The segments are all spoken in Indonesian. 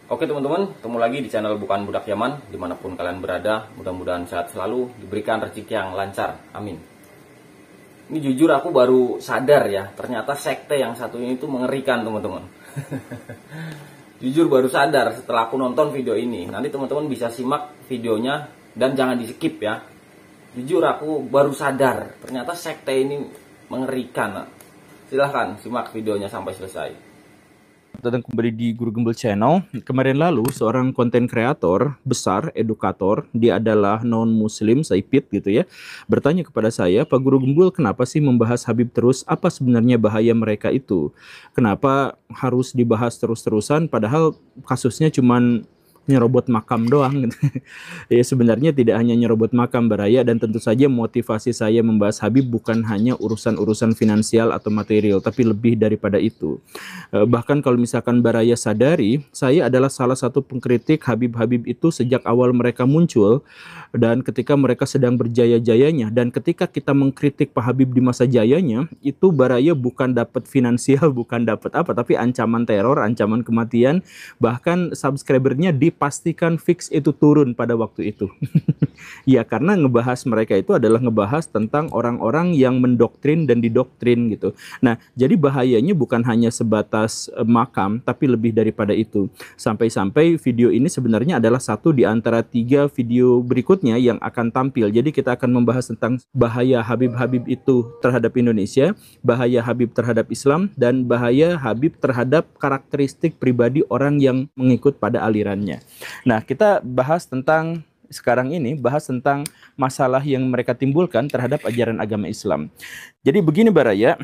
Oke teman-teman, ketemu lagi di channel Bukan Budak Yaman. Dimanapun kalian berada, mudah-mudahan sehat selalu, diberikan rezeki yang lancar, amin. Ini jujur aku baru sadar ya, ternyata sekte yang satu ini tuh mengerikan teman-teman. Jujur baru sadar setelah aku nonton video ini. Nanti teman-teman bisa simak videonya dan jangan di skip ya. Jujur aku baru sadar, ternyata sekte ini mengerikan. Silahkan simak videonya sampai selesai. Datang kembali di Guru Gembel Channel. Kemarin lalu seorang konten kreator besar, edukator, dia adalah non muslim, Saipit gitu ya, bertanya kepada saya, Pak Guru Gembel, kenapa sih membahas Habib terus? Apa sebenarnya bahaya mereka itu? Kenapa harus dibahas terus-terusan padahal kasusnya cuman nyerobot makam doang gitu. Ya sebenarnya tidak hanya nyerobot makam Baraya, dan tentu saja motivasi saya membahas Habib bukan hanya urusan-urusan finansial atau material, tapi lebih daripada itu. Bahkan kalau misalkan Baraya sadari, saya adalah salah satu pengkritik Habib-Habib itu sejak awal mereka muncul, dan ketika mereka sedang berjaya-jayanya, dan ketika kita mengkritik Pak Habib di masa jayanya, itu Baraya bukan dapat finansial, bukan dapat apa, tapi ancaman teror, ancaman kematian, bahkan subscribernya dipastikan fix itu turun pada waktu itu. Ya karena ngebahas mereka itu adalah ngebahas tentang orang-orang yang mendoktrin dan didoktrin gitu. Nah jadi bahayanya bukan hanya sebatas makam, tapi lebih daripada itu. Sampai-sampai video ini sebenarnya adalah satu di antara 3 video berikutnya yang akan tampil. Jadi kita akan membahas tentang bahaya Habib-Habib itu terhadap Indonesia, bahaya Habib terhadap Islam, dan bahaya Habib terhadap karakteristik pribadi orang yang mengikut pada alirannya. Nah, kita bahas tentang sekarang ini, bahas tentang masalah yang mereka timbulkan terhadap ajaran agama Islam. Jadi begini Baraya,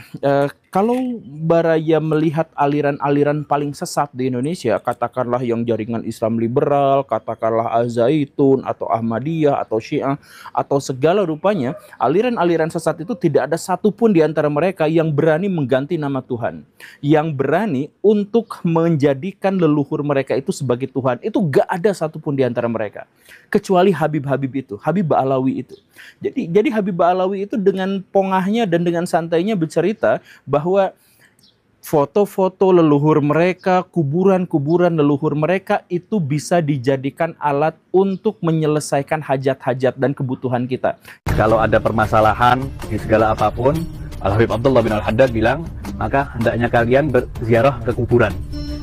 kalau Baraya melihat aliran-aliran paling sesat di Indonesia, katakanlah yang jaringan Islam liberal, katakanlah Al-Zaitun, atau Ahmadiyah, atau Syiah, atau segala rupanya, aliran-aliran sesat itu tidak ada satupun di antara mereka yang berani mengganti nama Tuhan, yang berani untuk menjadikan leluhur mereka itu sebagai Tuhan. Itu gak ada satupun di antara mereka, kecuali Habib-Habib itu, Habib Ba'alawi itu. Jadi Habib Ba'alawi itu dengan pongahnya dan dengan santainya bercerita bahwa foto-foto leluhur mereka, kuburan-kuburan leluhur mereka itu bisa dijadikan alat untuk menyelesaikan hajat-hajat dan kebutuhan kita. Kalau ada permasalahan di segala apapun, Al-Habib Abdullah bin Al-Haddad bilang, maka hendaknya kalian berziarah ke kuburan.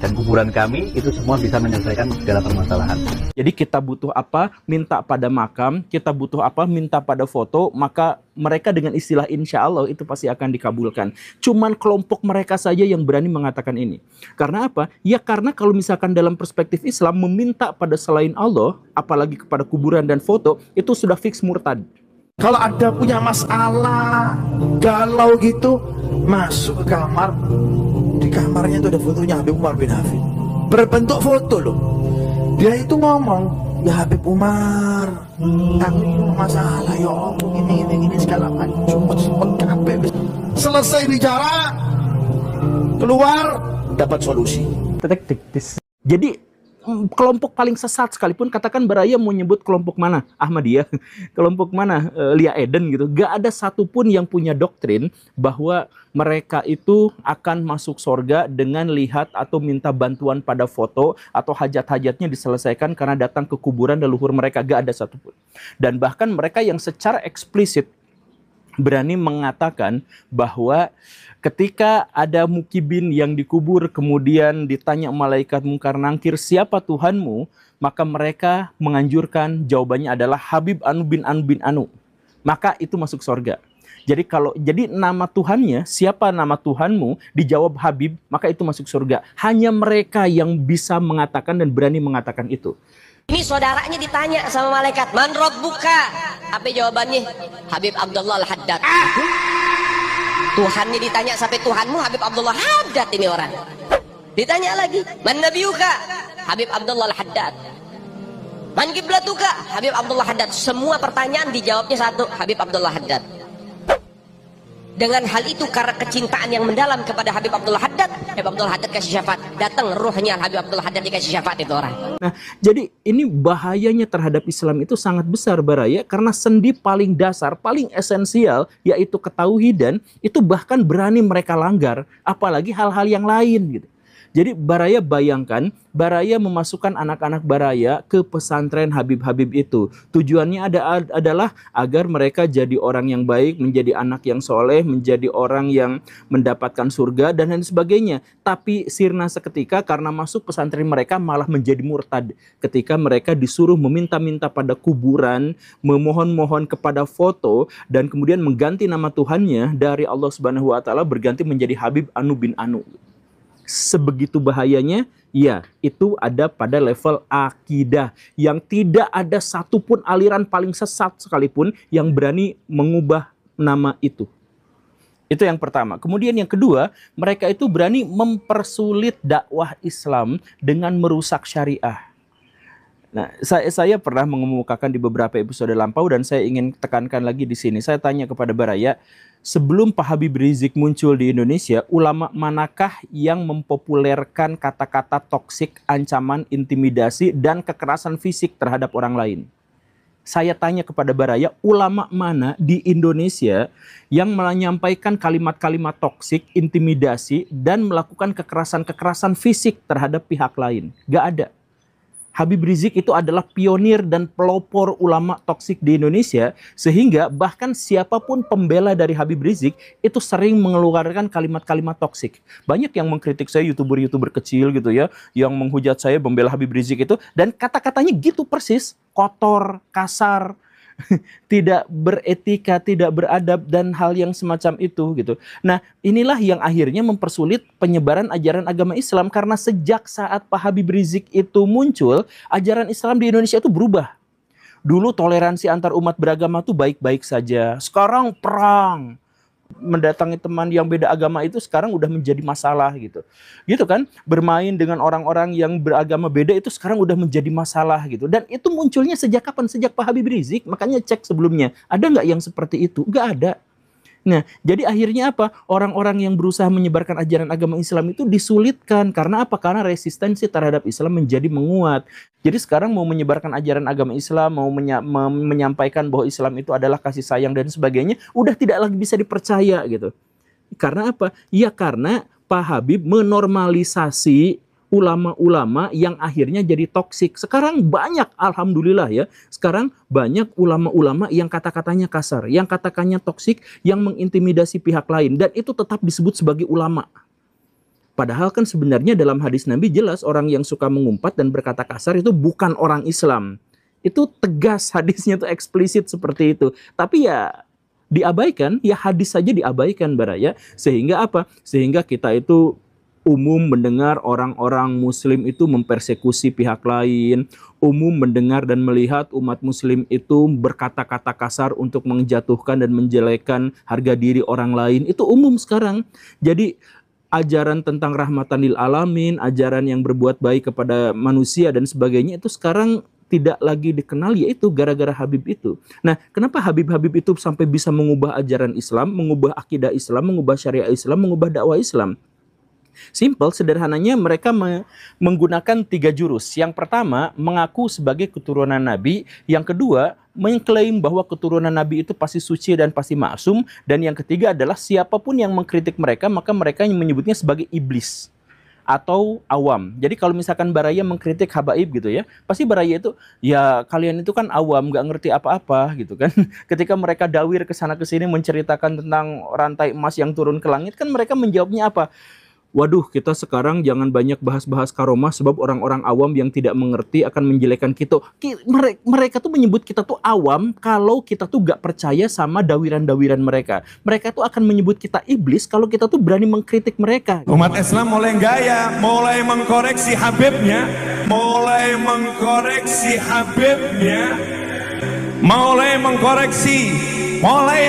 Dan kuburan kami itu semua bisa menyelesaikan segala permasalahan. Jadi kita butuh apa, minta pada makam, kita butuh apa, minta pada foto, maka mereka dengan istilah insya Allah itu pasti akan dikabulkan. Cuman kelompok mereka saja yang berani mengatakan ini. Karena apa? Ya karena kalau misalkan dalam perspektif Islam, meminta pada selain Allah, apalagi kepada kuburan dan foto, itu sudah fix murtad. Kalau ada punya masalah, galau gitu, masuk ke kamar. Di kamarnya itu ada fotonya Habib Umar bin Hafid, berbentuk foto loh. Dia itu ngomong, ya Habib Umar, aku ini masalah, ya Allah, ini segala macam. Selesai bicara, keluar, dapat solusi. Jadi kelompok paling sesat sekalipun, katakan Baraya mau nyebut kelompok mana, Ahmadiyah, kelompok mana, Lia Eden gitu, gak ada satupun yang punya doktrin bahwa mereka itu akan masuk surga dengan lihat atau minta bantuan pada foto atau hajat-hajatnya diselesaikan karena datang ke kuburan leluhur mereka. Gak ada satupun. Dan bahkan mereka yang secara eksplisit berani mengatakan bahwa ketika ada mukibin yang dikubur kemudian ditanya malaikat mungkar nangkir siapa Tuhanmu, maka mereka menganjurkan jawabannya adalah Habib Anu bin Anu bin Anu, maka itu masuk surga. Jadi nama Tuhannya, siapa nama Tuhanmu, dijawab Habib, maka itu masuk surga. Hanya mereka yang bisa mengatakan dan berani mengatakan itu. Ini saudaranya ditanya sama malaikat, man rabbuka? Apa jawabannya? Habib Abdullah Al-Haddad. Tuhannya ditanya sampai Tuhanmu Habib Abdullah Haddad ini orang. Ditanya lagi, man nabiyuka? Habib Abdullah Al-Haddad. Man kiblatuka? Habib Abdullah Haddad. Semua pertanyaan dijawabnya satu, Habib Abdullah Haddad. Dengan hal itu karena kecintaan yang mendalam kepada Habib Abdullah Haddad, Habib Abdullah Haddad kasih syafaat. Datang ruhnya Habib Abdullah Haddad dikasih syafaat itu orang. Nah, jadi ini bahayanya terhadap Islam itu sangat besar Baraya, karena sendi paling dasar, paling esensial, yaitu ketauhidan, itu bahkan berani mereka langgar, apalagi hal-hal yang lain gitu. Jadi Baraya bayangkan, Baraya memasukkan anak-anak Baraya ke pesantren Habib-Habib itu. Tujuannya adalah agar mereka jadi orang yang baik, menjadi anak yang soleh, menjadi orang yang mendapatkan surga dan lain sebagainya. Tapi sirna seketika karena masuk pesantren mereka malah menjadi murtad. Ketika mereka disuruh meminta-minta pada kuburan, memohon-mohon kepada foto, dan kemudian mengganti nama Tuhannya dari Allah Subhanahu wa Ta'ala berganti menjadi Habib Anu bin Anu. Sebegitu bahayanya, ya, itu ada pada level akidah yang tidak ada satupun aliran paling sesat sekalipun yang berani mengubah nama itu. Itu yang pertama. Kemudian yang kedua, mereka itu berani mempersulit dakwah Islam dengan merusak syariah. Nah, saya pernah mengemukakan di beberapa episode lampau dan saya ingin tekankan lagi di sini. Saya tanya kepada Baraya, sebelum Pak Habib Rizik muncul di Indonesia, ulama manakah yang mempopulerkan kata-kata toksik, ancaman, intimidasi, dan kekerasan fisik terhadap orang lain? Saya tanya kepada Baraya, ulama mana di Indonesia yang menyampaikan kalimat-kalimat toksik, intimidasi, dan melakukan kekerasan-kekerasan fisik terhadap pihak lain? Gak ada. Habib Rizik itu adalah pionir dan pelopor ulama toksik di Indonesia, sehingga bahkan siapapun pembela dari Habib Rizik itu sering mengeluarkan kalimat-kalimat toksik. Banyak yang mengkritik saya, youtuber-youtuber kecil gitu ya, yang menghujat saya membela Habib Rizik itu, dan kata-katanya gitu persis, kotor, kasar, tidak beretika, tidak beradab, dan hal yang semacam itu gitu. Nah, inilah yang akhirnya mempersulit penyebaran ajaran agama Islam, karena sejak saat Pak Habib Rizik itu muncul, ajaran Islam di Indonesia itu berubah. Dulu toleransi antar umat beragama tuh baik-baik saja. Sekarang perang. Mendatangi teman yang beda agama itu sekarang udah menjadi masalah gitu. Gitu kan? Bermain dengan orang-orang yang beragama beda itu sekarang udah menjadi masalah gitu. Dan itu munculnya sejak kapan? Sejak Pak Habib Rizik. Makanya cek sebelumnya. Ada nggak yang seperti itu? Nggak ada. Nah, jadi akhirnya apa? Orang-orang yang berusaha menyebarkan ajaran agama Islam itu disulitkan. Karena apa? Karena resistensi terhadap Islam menjadi menguat. Jadi sekarang mau menyebarkan ajaran agama Islam, mau menyampaikan bahwa Islam itu adalah kasih sayang dan sebagainya, udah tidak lagi bisa dipercaya gitu. Karena apa? Ya karena Pak Habib menormalisasi ulama-ulama yang akhirnya jadi toksik. Sekarang banyak, alhamdulillah ya, sekarang banyak ulama-ulama yang kata-katanya kasar, yang kata-katanya toksik, yang mengintimidasi pihak lain, dan itu tetap disebut sebagai ulama. Padahal kan sebenarnya dalam hadis Nabi jelas orang yang suka mengumpat dan berkata kasar itu bukan orang Islam. Itu tegas, hadisnya itu eksplisit seperti itu. Tapi ya diabaikan, ya hadis saja diabaikan Baraya. Sehingga apa? Sehingga kita itu umum mendengar orang-orang muslim itu mempersekusi pihak lain, umum mendengar dan melihat umat muslim itu berkata-kata kasar untuk menjatuhkan dan menjelekkan harga diri orang lain. Itu umum sekarang. Jadi ajaran tentang rahmatan lil alamin, ajaran yang berbuat baik kepada manusia dan sebagainya itu sekarang tidak lagi dikenal, yaitu gara-gara Habib itu. Nah, kenapa Habib-Habib itu sampai bisa mengubah ajaran Islam, mengubah akidah Islam, mengubah syariah Islam, mengubah dakwah Islam? Simple, sederhananya mereka menggunakan 3 jurus. Yang pertama, mengaku sebagai keturunan Nabi. Yang kedua, mengklaim bahwa keturunan Nabi itu pasti suci dan pasti maksum. Dan yang ketiga adalah siapapun yang mengkritik mereka, maka mereka menyebutnya sebagai iblis atau awam. Jadi kalau misalkan Baraya mengkritik habaib gitu ya, pasti Baraya itu, ya kalian itu kan awam, gak ngerti apa-apa gitu kan. Ketika mereka dawir ke sana ke sini menceritakan tentang rantai emas yang turun ke langit, kan mereka menjawabnya apa? Waduh, kita sekarang jangan banyak bahas-bahas karomah sebab orang-orang awam yang tidak mengerti akan menjelekkan kita. Mereka tuh menyebut kita tuh awam kalau kita tuh gak percaya sama dawiran-dawiran mereka. Mereka tuh akan menyebut kita iblis kalau kita tuh berani mengkritik mereka. Umat Islam mulai gaya, mulai mengkoreksi Habibnya, mulai mengkoreksi Habibnya, mulai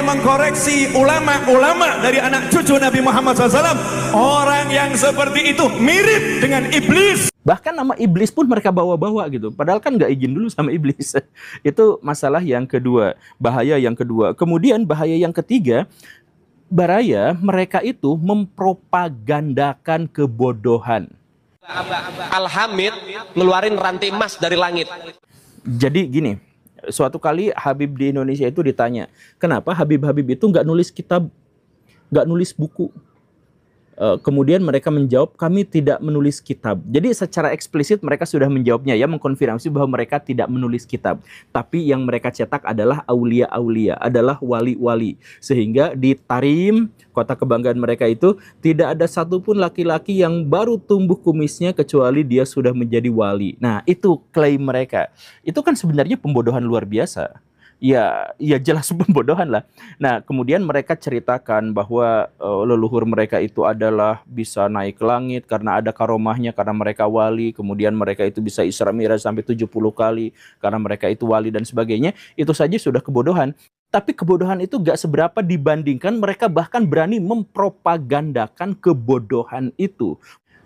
mengkoreksi ulama-ulama dari anak cucu Nabi Muhammad SAW. Orang yang seperti itu mirip dengan iblis. Bahkan nama iblis pun mereka bawa-bawa gitu. Padahal kan nggak izin dulu sama iblis. Itu masalah yang kedua, bahaya yang kedua. Kemudian bahaya yang ketiga, Baraya mereka itu mempropagandakan kebodohan. Al-Hamid ngeluarin rantai emas dari langit. Jadi gini, suatu kali Habib di Indonesia itu ditanya, kenapa Habib-Habib itu nggak nulis kitab, nggak nulis buku? Kemudian mereka menjawab, kami tidak menulis kitab. Jadi secara eksplisit mereka sudah menjawabnya ya, mengkonfirmasi bahwa mereka tidak menulis kitab. Tapi yang mereka cetak adalah aulia-aulia, adalah wali-wali. Sehingga di Tarim, kota kebanggaan mereka itu, tidak ada satupun laki-laki yang baru tumbuh kumisnya kecuali dia sudah menjadi wali. Nah, itu klaim mereka. Itu kan sebenarnya pembodohan luar biasa. Ya jelas pembodohan lah. Nah, kemudian mereka ceritakan bahwa leluhur mereka itu adalah bisa naik ke langit karena ada karomahnya, karena mereka wali. Kemudian mereka itu bisa Isra Mi'raj sampai 70 kali karena mereka itu wali dan sebagainya. Itu saja sudah kebodohan. Tapi kebodohan itu gak seberapa dibandingkan mereka bahkan berani mempropagandakan kebodohan itu.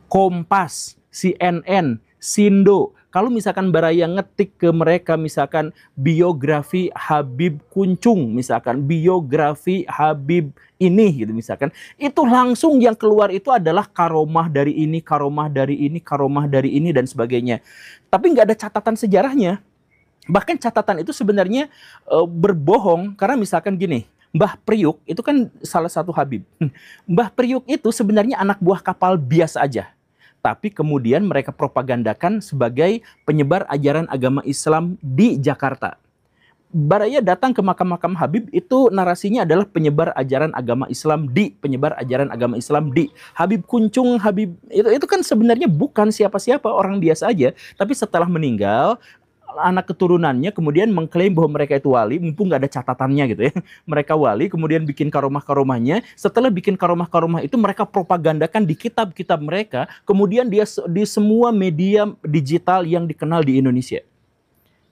Kompas, CNN, Sindo, kalau misalkan Baraya ngetik ke mereka misalkan biografi Habib Kuncung, misalkan biografi Habib ini gitu misalkan, itu langsung yang keluar itu adalah karomah dari ini, karomah dari ini, karomah dari ini dan sebagainya. Tapi nggak ada catatan sejarahnya. Bahkan catatan itu sebenarnya berbohong, karena misalkan gini, Mbah Priuk itu kan salah satu Habib. Mbah Priuk itu sebenarnya anak buah kapal biasa aja. Tapi kemudian mereka propagandakan sebagai penyebar ajaran agama Islam di Jakarta. Baraya datang ke makam-makam Habib itu narasinya adalah penyebar ajaran agama Islam di, penyebar ajaran agama Islam di. Habib Kuncung, Habib itu kan sebenarnya bukan siapa-siapa, orang biasa aja. Tapi setelah meninggal, anak keturunannya kemudian mengklaim bahwa mereka itu wali, mumpung nggak ada catatannya gitu ya. Mereka wali, kemudian bikin karomah-karomahnya. Setelah bikin karomah-karomah itu mereka propagandakan di kitab-kitab mereka, kemudian dia di semua media digital yang dikenal di Indonesia.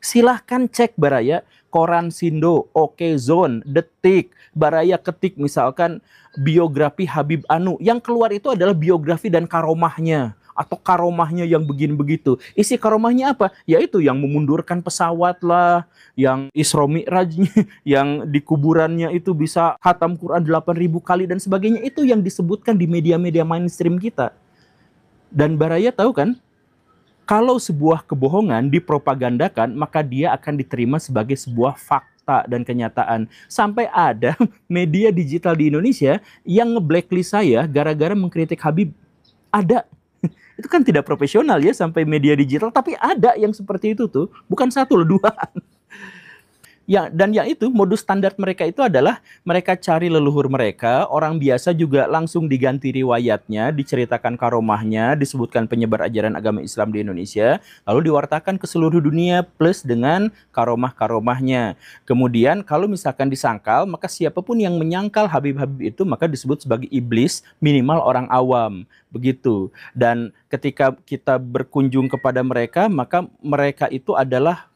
Silahkan cek Baraya, Koran Sindo, Oke Zone, Detik, Baraya ketik misalkan biografi Habib Anu. Yang keluar itu adalah biografi dan karomahnya. Atau karomahnya yang begini begitu. Isi karomahnya apa? Yaitu yang memundurkan pesawat lah, yang Isra Mi'rajnya, yang di kuburannya itu bisa khatam Quran 8.000 kali dan sebagainya. Itu yang disebutkan di media-media mainstream kita. Dan Baraya tahu kan, kalau sebuah kebohongan dipropagandakan, maka dia akan diterima sebagai sebuah fakta dan kenyataan. Sampai ada media digital di Indonesia yang nge-blacklist saya gara-gara mengkritik Habib. Ada. Itu kan tidak profesional ya sampai media digital, tapi ada yang seperti itu tuh, bukan satu loh, dua. Ya, dan yang itu modus standar mereka itu adalah mereka cari leluhur mereka, orang biasa juga langsung diganti riwayatnya, diceritakan karomahnya, disebutkan penyebar ajaran agama Islam di Indonesia, lalu diwartakan ke seluruh dunia plus dengan karomah-karomahnya. Kemudian kalau misalkan disangkal, maka siapapun yang menyangkal Habib-Habib itu maka disebut sebagai iblis, minimal orang awam. Begitu. Dan ketika kita berkunjung kepada mereka, maka mereka itu adalah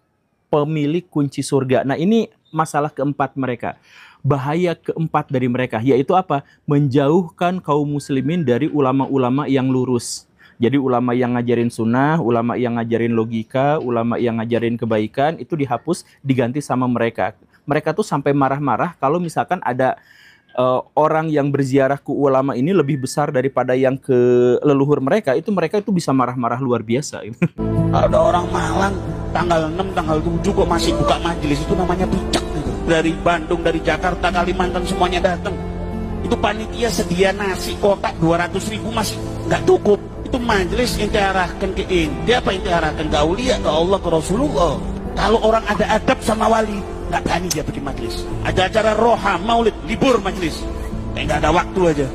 pemilik kunci surga. Nah, ini masalah keempat mereka. Bahaya keempat dari mereka, yaitu apa? Menjauhkan kaum muslimin dari ulama-ulama yang lurus. Jadi ulama yang ngajarin sunnah, ulama yang ngajarin logika, ulama yang ngajarin kebaikan, itu dihapus, diganti sama mereka. Mereka tuh sampai marah-marah kalau misalkan ada orang yang berziarah ke ulama ini lebih besar daripada yang ke leluhur mereka itu bisa marah-marah luar biasa. Ada orang Malang tanggal 6, tanggal 7 kok masih buka majelis, itu namanya picek gitu. Dari Bandung, dari Jakarta, Kalimantan semuanya datang. Itu panitia sedia nasi kotak 200.000 masih nggak cukup. Itu majelis ente arahkan ke ente, apa ente arahkan ke aulia, ke Allah, ke Rasulullah. Kalau orang ada adab sama wali, nggak berani dia bikin majelis. Ada acara roha, maulid, libur majelis. Nggak ada waktu aja.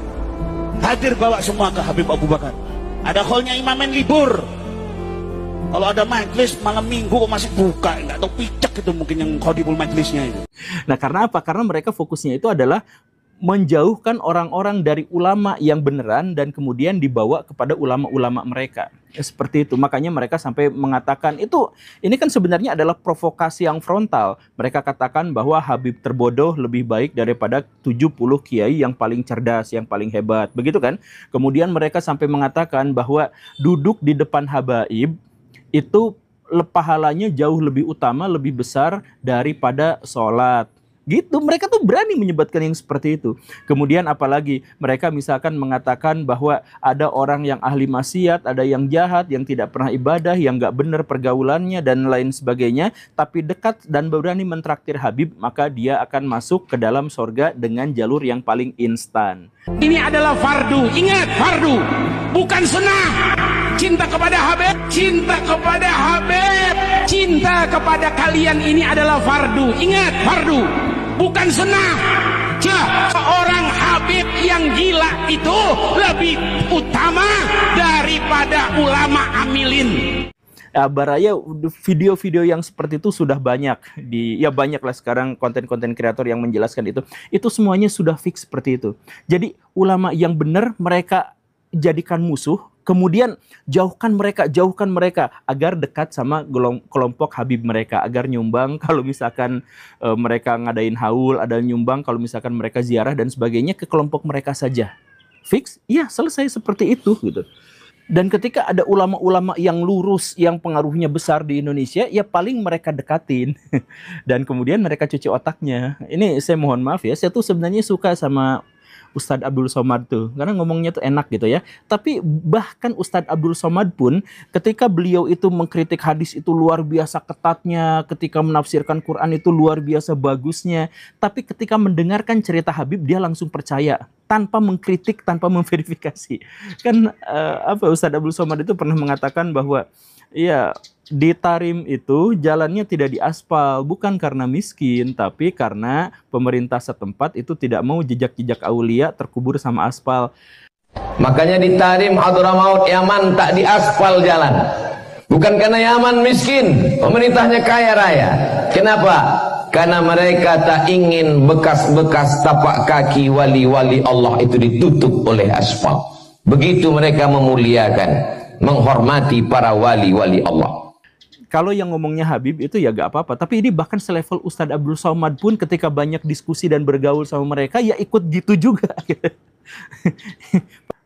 Hadir bawa semua ke Habib Abu Bakar. Ada hallnya imamen libur. Kalau ada majelis malam minggu kok masih buka, nggak tahu picek itu mungkin yang khodibul majelisnya itu. Nah, karena apa? Karena mereka fokusnya itu adalah menjauhkan orang-orang dari ulama yang beneran dan kemudian dibawa kepada ulama-ulama mereka. Seperti itu. Makanya mereka sampai mengatakan ini kan sebenarnya adalah provokasi yang frontal. Mereka katakan bahwa Habib terbodoh lebih baik daripada 70 kiai yang paling cerdas, yang paling hebat. Begitu kan? Kemudian mereka sampai mengatakan bahwa duduk di depan habaib itu pahalanya jauh lebih utama, lebih besar daripada sholat. Gitu, mereka tuh berani menyebatkan yang seperti itu. Kemudian apalagi mereka misalkan mengatakan bahwa ada orang yang ahli maksiat, ada yang jahat, yang tidak pernah ibadah, yang nggak benar pergaulannya dan lain sebagainya, tapi dekat dan berani mentraktir Habib, maka dia akan masuk ke dalam sorga dengan jalur yang paling instan. Ini adalah fardu, ingat fardu, bukan sunnah. Cinta kepada Habib, cinta kepada Habib, cinta kepada kalian ini adalah fardu, ingat fardu, bukan sunnah. Seorang Habib yang gila itu lebih utama daripada ulama amilin. Baraya, video-video yang seperti itu sudah banyak banyak lah sekarang konten-konten kreator yang menjelaskan itu semuanya sudah fix seperti itu. Jadi ulama yang benar mereka jadikan musuh, kemudian jauhkan mereka agar dekat sama kelompok Habib mereka, agar nyumbang kalau misalkan mereka ngadain haul, ada nyumbang kalau misalkan mereka ziarah dan sebagainya ke kelompok mereka saja. Fix, iya selesai seperti itu gitu. Dan ketika ada ulama-ulama yang lurus, yang pengaruhnya besar di Indonesia, ya paling mereka dekatin. Dan kemudian mereka cuci otaknya. Ini saya mohon maaf ya, saya tuh sebenarnya suka sama Ustadz Abdul Somad tuh, karena ngomongnya tuh enak gitu ya. Tapi bahkan Ustadz Abdul Somad pun ketika beliau itu mengkritik hadis itu luar biasa ketatnya, ketika menafsirkan Quran itu luar biasa bagusnya, tapi ketika mendengarkan cerita Habib dia langsung percaya tanpa mengkritik, tanpa memverifikasi. Kan Ustadz Abdul Somad itu pernah mengatakan bahwa ya di Tarim itu jalannya tidak diaspal, bukan karena miskin, tapi karena pemerintah setempat itu tidak mau jejak-jejak aulia terkubur sama aspal. Makanya di Tarim Hadramaut Yaman tak diaspal jalan. Bukan karena Yaman miskin, pemerintahnya kaya raya. Kenapa? Karena mereka tak ingin bekas-bekas tapak kaki wali-wali Allah itu ditutup oleh aspal. Begitu mereka memuliakan, menghormati para wali-wali Allah. Kalau yang ngomongnya Habib itu ya gak apa-apa, tapi ini bahkan selevel Ustadz Abdul Somad pun ketika banyak diskusi dan bergaul sama mereka ya ikut gitu juga.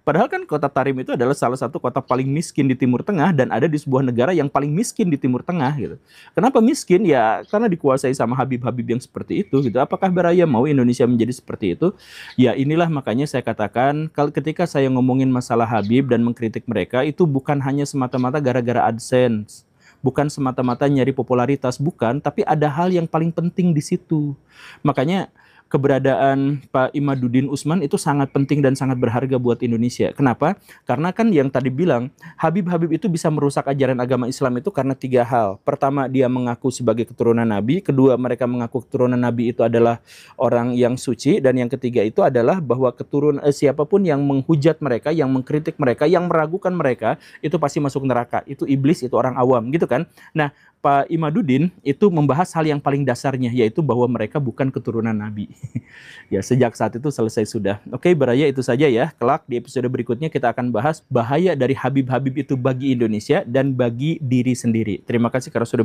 Padahal kan kota Tarim itu adalah salah satu kota paling miskin di Timur Tengah dan ada di sebuah negara yang paling miskin di Timur Tengah gitu. Kenapa miskin? Ya karena dikuasai sama Habib-Habib yang seperti itu gitu. Apakah Baraya mau Indonesia menjadi seperti itu? Ya inilah makanya saya katakan kalau ketika saya ngomongin masalah Habib dan mengkritik mereka itu bukan hanya semata-mata gara-gara AdSense. Bukan semata-mata nyari popularitas, bukan, tapi ada hal yang paling penting di situ. Makanya keberadaan Pak Imaduddin Usman itu sangat penting dan sangat berharga buat Indonesia. Kenapa? Karena kan yang tadi bilang, Habib-Habib itu bisa merusak ajaran agama Islam itu karena 3 hal. Pertama, dia mengaku sebagai keturunan Nabi. Kedua, mereka mengaku keturunan Nabi itu adalah orang yang suci. Dan yang ketiga itu adalah bahwa siapapun yang menghujat mereka, yang mengkritik mereka, yang meragukan mereka, itu pasti masuk neraka. Itu iblis, itu orang awam, gitu kan? Nah, Pak Imaduddin itu membahas hal yang paling dasarnya, yaitu bahwa mereka bukan keturunan Nabi. Ya, sejak saat itu selesai sudah. Oke, Baraya, itu saja ya. Kelak di episode berikutnya kita akan bahas bahaya dari Habib-Habib itu bagi Indonesia dan bagi diri sendiri. Terima kasih karena sudah